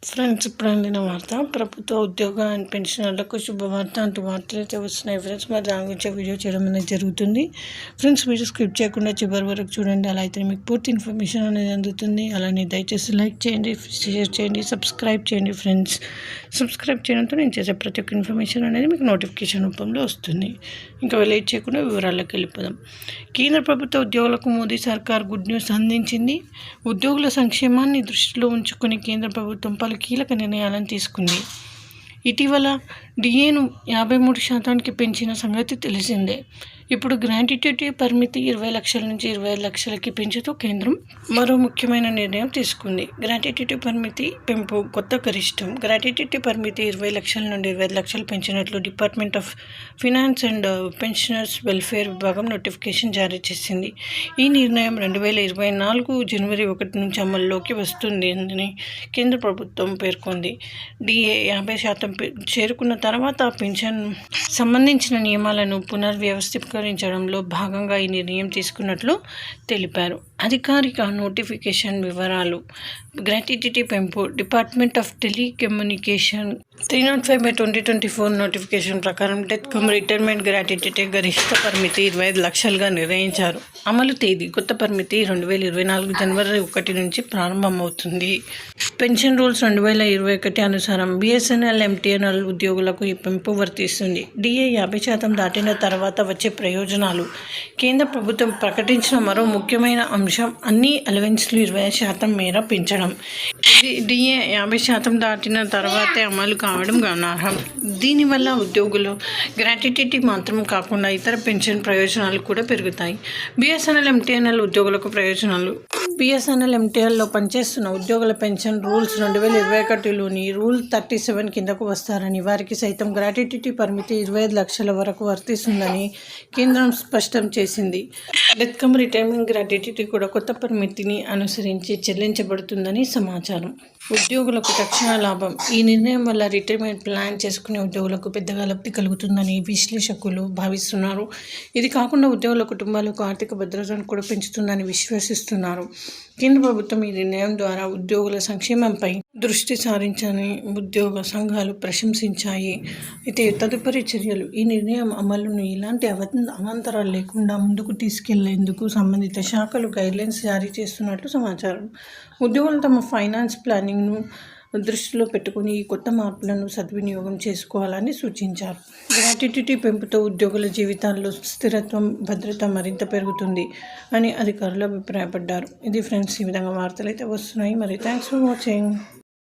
Friends, ఇప్పుడు అందిన వార్త ప్రభుత్వ ఉద్యోగ అండ్ పెన్షనర్లకు శుభవార్త అంటూ వార్తలు అయితే వస్తున్నాయి ఫ్రెండ్స్. మరి దాని గురించి వీడియో చేయడం అనేది జరుగుతుంది ఫ్రెండ్స్. వీడియో స్కిప్ చేయకుండా చివరి వరకు చూడండి, అలా అయితే మీకు పూర్తి ఇన్ఫర్మేషన్ అనేది అందుతుంది. అలానే దయచేసి లైక్ చేయండి, షేర్ చేయండి, సబ్స్క్రైబ్ చేయండి ఫ్రెండ్స్. సబ్స్క్రైబ్ చేయడంతో నేను చేసే ప్రతి ఒక్క ఇన్ఫర్మేషన్ అనేది మీకు నోటిఫికేషన్ రూపంలో వస్తుంది. ఇంకా లేట్ చేయకుండా వివరాల్లోకి వెళ్ళిపోదాం. కేంద్ర ప్రభుత్వ ఉద్యోగులకు మోదీ సర్కార్ గుడ్ న్యూస్ అందించింది. ఉద్యోగుల సంక్షేమాన్ని దృష్టిలో ఉంచుకొని కేంద్ర ప్రభుత్వం పలు కీలక నిర్ణయాలను తీసుకుంది. ఇటీవల డిఏను 53% పెంచిన సంగతి తెలిసిందే. ఇప్పుడు గ్రాట్యుటీ పరిమితి 20 లక్షల నుంచి 25 లక్షలకి పెంచుతూ కేంద్రం మరో ముఖ్యమైన నిర్ణయం తీసుకుంది. గ్రాట్యుటీ పరిమితి పెంపు కొత్త గరిష్టం. గ్రాట్యుటీ పరిమితి 20 లక్షల నుండి 25 లక్షలు పెంచినట్లు department of finance and pensioners welfare విభాగం నోటిఫికేషన్ జారీ చేసింది. ఈ నిర్ణయం 2024 జనవరి 1 నుంచి అమల్లోకి వస్తుంది అని కేంద్ర ప్రభుత్వం పేర్కొంది. డిఏ 50% చేరుకున్న తర్వాత పెన్షన్ సంబంధించిన నియమాలను పునర్వ్యవస్థీకరించడంలో భాగంగా ఈ నిర్ణయం తీసుకున్నట్లు తెలిపారు. అధికారిక నోటిఫికేషన్ వివరాలు. గ్రాట్యుటీ పెంపు. డిపార్ట్మెంట్ ఆఫ్ టెలికమ్యూనికేషన్ 305/2024 నోటిఫికేషన్ ప్రకారం డెత్ కమ్ రిటైర్మెంట్ గ్రాట్యుటీ గరిష్ట పరిమితి 25 లక్షలుగా నిర్ణయించారు. అమలు తేదీ. కొత్త పరిమితి 2024 జనవరి 1 నుంచి ప్రారంభమవుతుంది. పెన్షన్ రూల్స్ 2021 అనుసారం బిఎస్ఎన్ఎల్, ఎంటీఎన్ఎల్ ఉద్యోగులకు ఈ పెంపు వర్తిస్తుంది. డిఏ 50% దాటిన తర్వాత వచ్చే ప్రయోజనాలు. కేంద్ర ప్రభుత్వం ప్రకటించిన మరో ముఖ్యమైన అంశం అన్ని అలవెన్స్లు 20% మేర పెంచడం. డిఏ 50% దాటిన తర్వాతే అమలు కావడం గమనార్హం. దీనివల్ల ఉద్యోగులు గ్రాట్యుటీ మాత్రం కాకుండా ఇతర పెన్షన్ ప్రయోజనాలు కూడా పెరుగుతాయి. బిఎస్ఎన్ఎల్, ఎంటీఎన్ఎల్ ఉద్యోగులకు ప్రయోజనాలు. బిఎస్ఎన్ఎల్, ఎంటీఎన్ఎల్లో పనిచేస్తున్న ఉద్యోగుల పెన్షన్ రూల్స్ 2021లోని రూల్ 37 కిందకు వస్తారని, వారికి సైతం గ్రాట్యుటీ పరిమితి 25 లక్షల వరకు వర్తిస్తుందని కేంద్రం స్పష్టం చేసింది. డెత్ కమ్ రిటైర్మెంట్ గ్రాట్యుటీ కూడా కొత్త పరిమితిని అనుసరించి చెల్లించబడుతుందని సమాచారం. ఉద్యోగులకు తక్షణ లాభం. ఈ నిర్ణయం వల్ల రిటైర్మెంట్ ప్లాన్ చేసుకునే ఉద్యోగులకు పెద్దగా లబ్ధి కలుగుతుందని విశ్లేషకులు భావిస్తున్నారు. ఇది కాకుండా ఉద్యోగుల కుటుంబాలకు ఆర్థిక భద్రతను కూడా పెంచుతుందని విశ్వసిస్తున్నారు. కేంద్ర ప్రభుత్వం ఈ నిర్ణయం ద్వారా ఉద్యోగుల సంక్షేమంపై దృష్టి సారించని ఉద్యోగ సంఘాలు ప్రశంసించాయి. అయితే తదుపరి చర్యలు. ఈ నిర్ణయం అమలును ఎలాంటి అవాంతరాలు లేకుండా ముందుకు తీసుకెళ్లేందుకు సంబంధిత శాఖలు గైడ్లైన్స్ జారీ చేస్తున్నట్లు సమాచారం. ఉద్యోగులు తమ ఫైనాన్స్ ప్లానింగ్ను దృష్టిలో పెట్టుకుని ఈ కొత్త మార్పులను సద్వినియోగం చేసుకోవాలని సూచించారు. గ్రాట్యుటీ పెంపుతో ఉద్యోగుల జీవితాల్లో స్థిరత్వం, భద్రత మరింత పెరుగుతుంది అని అధికారులు అభిప్రాయపడ్డారు. ఇది ఫ్రెండ్స్, ఈ విధంగా వార్తలు అయితే వస్తున్నాయి. మరి థ్యాంక్స్ ఫర్ వాచింగ్.